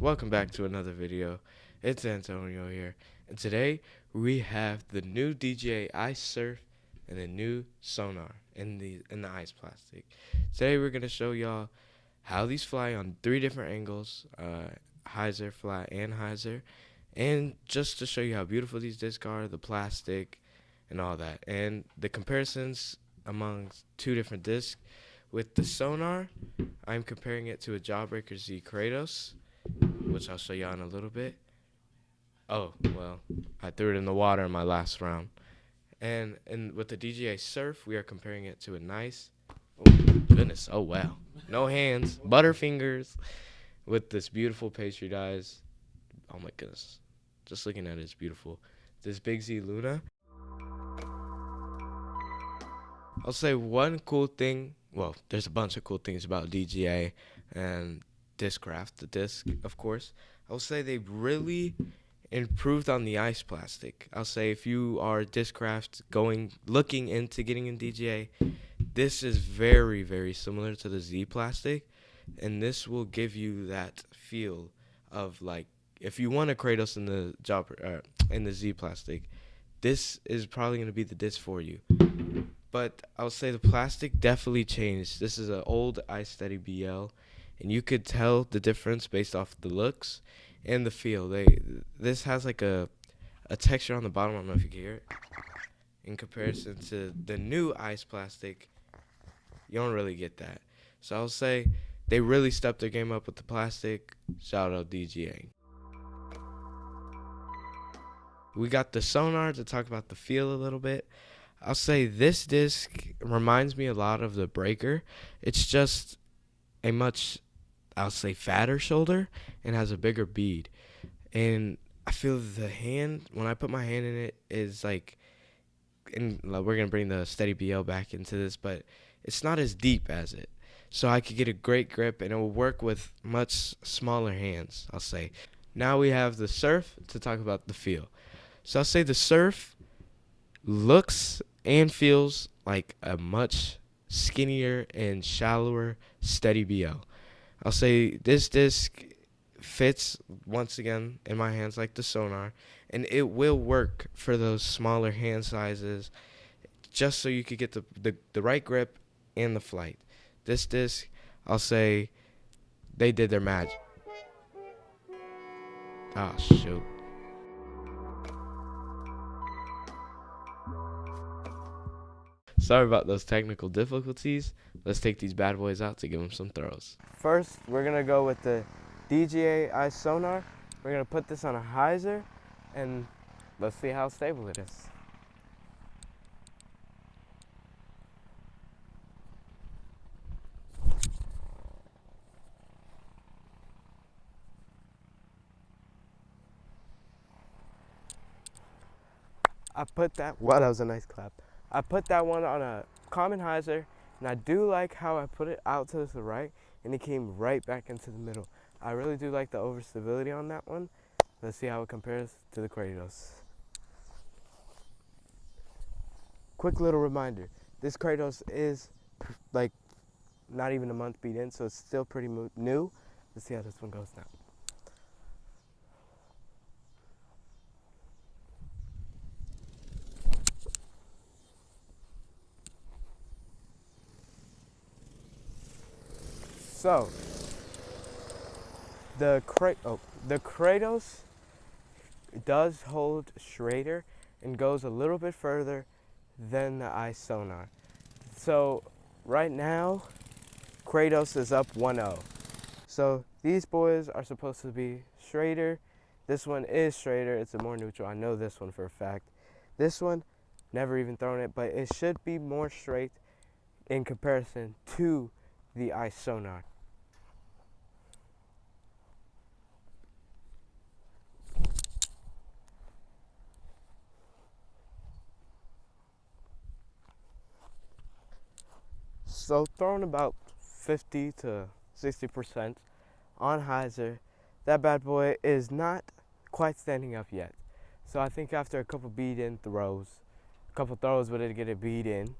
welcome back to another video. It's Antonio here, and today we have the new DJI Ice Surf and the new Sonar in the ice plastic. Today we're gonna show y'all how these fly on 3 different angles, hyzer, flat, and hyzer, and just to show you how beautiful these discs are, the plastic, and all that, and the comparisons among 2 different discs. With the Sonar, I'm comparing it to a Jawbreaker Z Kratos, which I'll show you in a little bit. Oh, well, I threw it in the water in my last round. And with the DJI Surf, we are comparing it to a nice, oh goodness, oh wow, no hands, butterfingers, with this beautiful pastry dies. Oh my goodness, just looking at it is beautiful. This Big Z Luna. I'll say one cool thing. Well, there's a bunch of cool things about DGA and Discraft, the disc, of course. I'll say they really improved on the ice plastic. I'll say if you are Discraft looking into getting in DGA, this is very, very similar to the Z plastic, and this will give you that feel of like if you want a Kratos in the in the Z plastic, this is probably going to be the disc for you. But I'll say the plastic definitely changed. This is an old Ice Steady BL, and you could tell the difference based off the looks and the feel. This has like a texture on the bottom. I don't know if you can hear it. In comparison to the new ice plastic, you don't really get that. So I'll say they really stepped their game up with the plastic. Shout out DGA. We got the Sonar to talk about the feel a little bit. I'll say this disc reminds me a lot of the Breaker. It's just a much, I'll say, fatter shoulder and has a bigger bead. And I feel the hand, when I put my hand in it, is like, and we're going to bring the Steady BL back into this, but it's not as deep as it. So I could get a great grip, and it will work with much smaller hands, I'll say. Now we have the Surf to talk about the feel. So I'll say the Surf looks and feels like a much skinnier and shallower Steady BL. I'll say this disc fits once again in my hands like the Sonar, and it will work for those smaller hand sizes just so you could get the right grip and the flight. This disc, I'll say they did their magic. Oh shoot. Sorry about those technical difficulties. Let's take these bad boys out to give them some throws. First, we're going to go with the DJI Ice Sonar. We're going to put this on a hyzer, and let's see how stable it is. That was a nice clap. I put that one on a common hyzer, and I do like how I put it out to the right, and it came right back into the middle. I really do like the overstability on that one. Let's see how it compares to the Kratos. Quick little reminder, this Kratos is like not even a month beat in, so it's still pretty new. Let's see how this one goes now. So, the Kratos does hold straighter and goes a little bit further than the Ice Sonar. So, right now, Kratos is up 1-0. So, these boys are supposed to be straighter. This one is straighter. It's a more neutral. I know this one for a fact. This one, never even thrown it, but it should be more straight in comparison to the Ice Sonar. So throwing about 50 to 60% on hyzer, that bad boy is not quite standing up yet. So I think after a couple beat-in throws, a couple throws with it to get it beat in,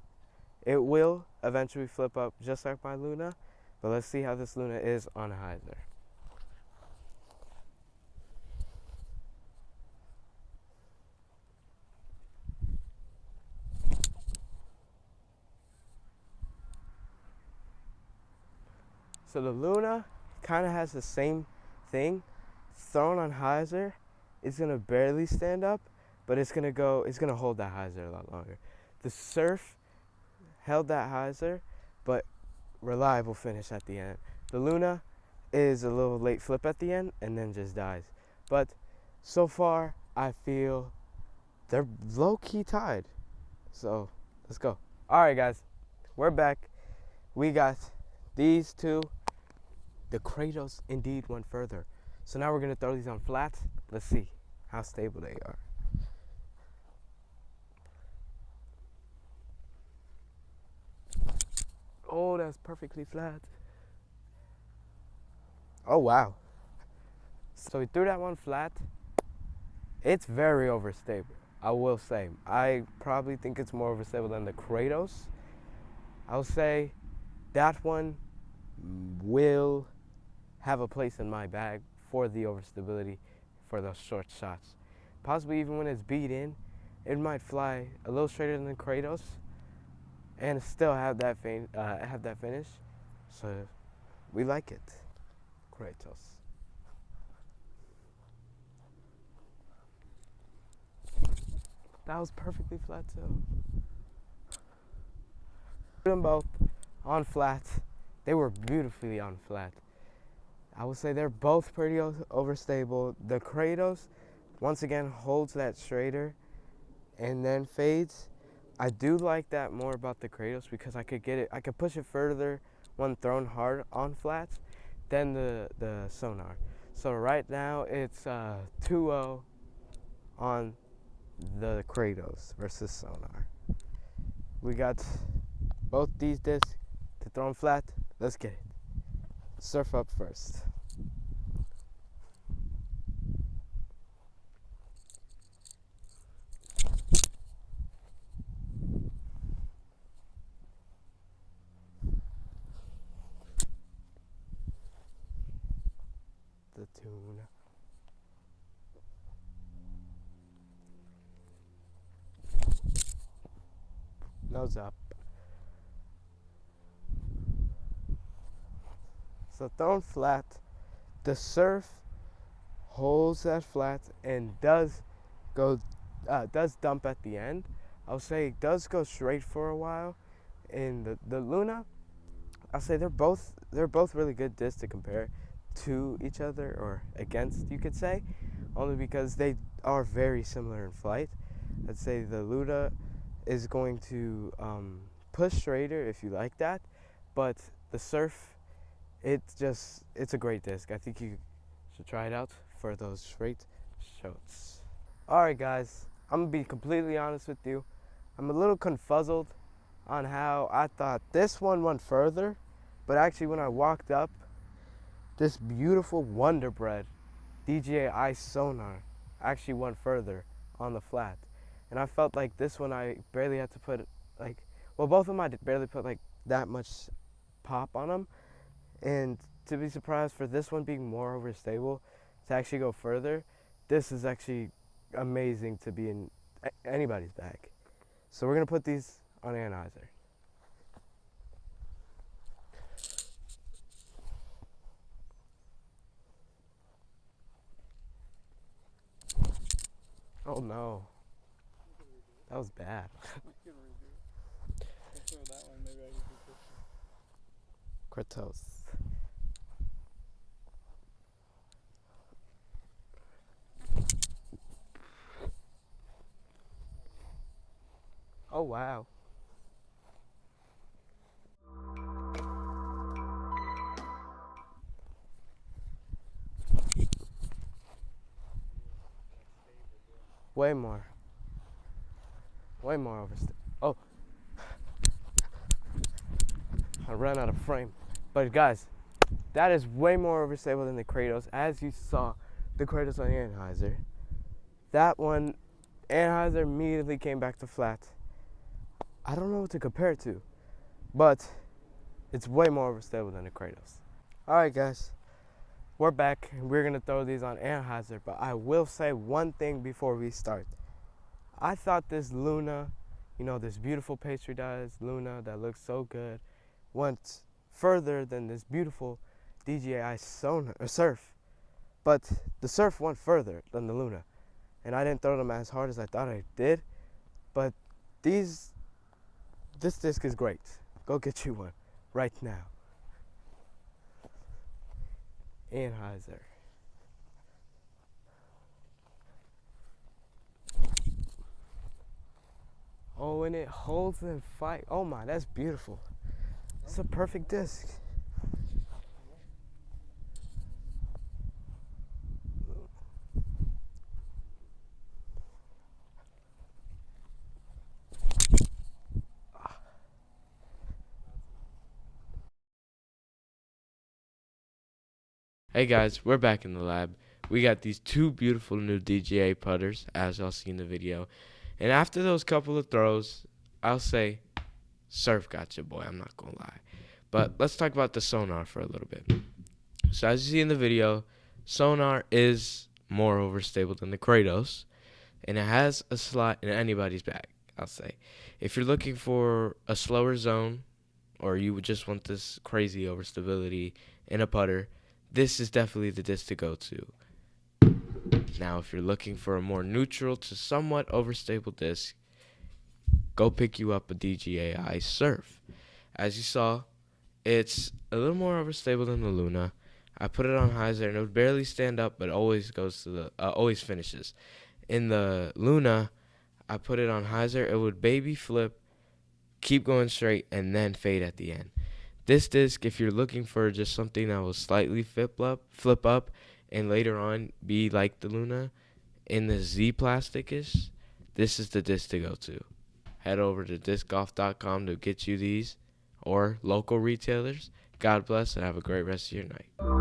it will eventually flip up just like my Luna. But let's see how this Luna is on hyzer. So the Luna kind of has the same thing. Thrown on hyzer, it's gonna barely stand up, but it's gonna hold that hyzer a lot longer. The Surf held that hyzer, but reliable finish at the end. The Luna is a little late flip at the end and then just dies. But so far, I feel they're low-key tied. So let's go. All right, guys, we're back. We got these two. The Kratos indeed went further. So now we're gonna throw these on flats. Let's see how stable they are. Oh, that's perfectly flat. Oh, wow. So we threw that one flat. It's very overstable, I will say. I probably think it's more overstable than the Kratos. I'll say that one will have a place in my bag for the overstability for those short shots. Possibly even when it's beat in, it might fly a little straighter than the Kratos and still have that finish. So we like it. Kratos. That was perfectly flat too. Put them both on flat. They were beautifully on flat. I would say they're both pretty overstable. The Kratos, once again, holds that straighter and then fades. I do like that more about the Kratos because I could push it further when thrown hard on flats than the Sonar. So right now it's 2-0 on the Kratos versus Sonar. We got both these discs to throw them flat. Let's get it. Surf up first. The tuna. Nose up. So thrown flat, the Surf holds that flat and does dump at the end. I'll say it does go straight for a while. And the Luna, I'll say they're both really good discs to compare to each other or against, you could say, only because they are very similar in flight. I'd say the Luna is going to push straighter if you like that, but the Surf, it's a great disc. I think you should try it out for those straight shots. All right, guys, I'm gonna be completely honest with you. I'm a little confuzzled on how I thought this one went further, but actually when I walked up, this beautiful Wonder Bread DJI Ice Sonar actually went further on the flat. And I felt like this one I barely had to put both of them I barely put that much pop on them. And to be surprised for this one being more overstable to actually go further, this is actually amazing to be in anybody's bag. So we're gonna put these on analyzer. Oh no, that was bad. Kratos. Oh wow. Way more overstable. Oh, I ran out of frame. But guys, that is way more overstable than the Kratos. As you saw, the Kratos on Anheuser. That one, Anheuser immediately came back to flat. I don't know what to compare it to, but it's way more overstable than the Kratos. All right, guys, we're back. We're gonna throw these on Anheuser, but I will say one thing before we start. I thought this Luna, this beautiful pastry dies Luna that looks so good, went further than this beautiful DJI Sonar or Surf, but the Surf went further than the Luna, and I didn't throw them as hard as I thought I did. But this disc is great. Go get you one right now. Anheuser. Oh, and it holds and fight. Oh my, that's beautiful. It's a perfect disc. Hey guys, we're back in the lab. We got these two beautiful new DJI putters, as y'all see in the video. And after those couple of throws, I'll say, Surf got you, boy. I'm not gonna lie. But let's talk about the Sonar for a little bit. So as you see in the video, Sonar is more overstable than the Kratos, and it has a slot in anybody's bag, I'll say. If you're looking for a slower zone, or you would just want this crazy overstability in a putter, this is definitely the disc to go to. Now, if you're looking for a more neutral to somewhat overstable disc, go pick you up a DJI Surf. As you saw, it's a little more overstable than the Luna. I put it on hyzer and it would barely stand up, but always goes to the always finishes. In the Luna, I put it on hyzer, it would baby flip, keep going straight, and then fade at the end. This disc, if you're looking for just something that will slightly flip up, and later on be like the Luna in the Z plastic-ish, this is the disc to go to. Head over to discgolf.com to get you these, or local retailers. God bless and have a great rest of your night.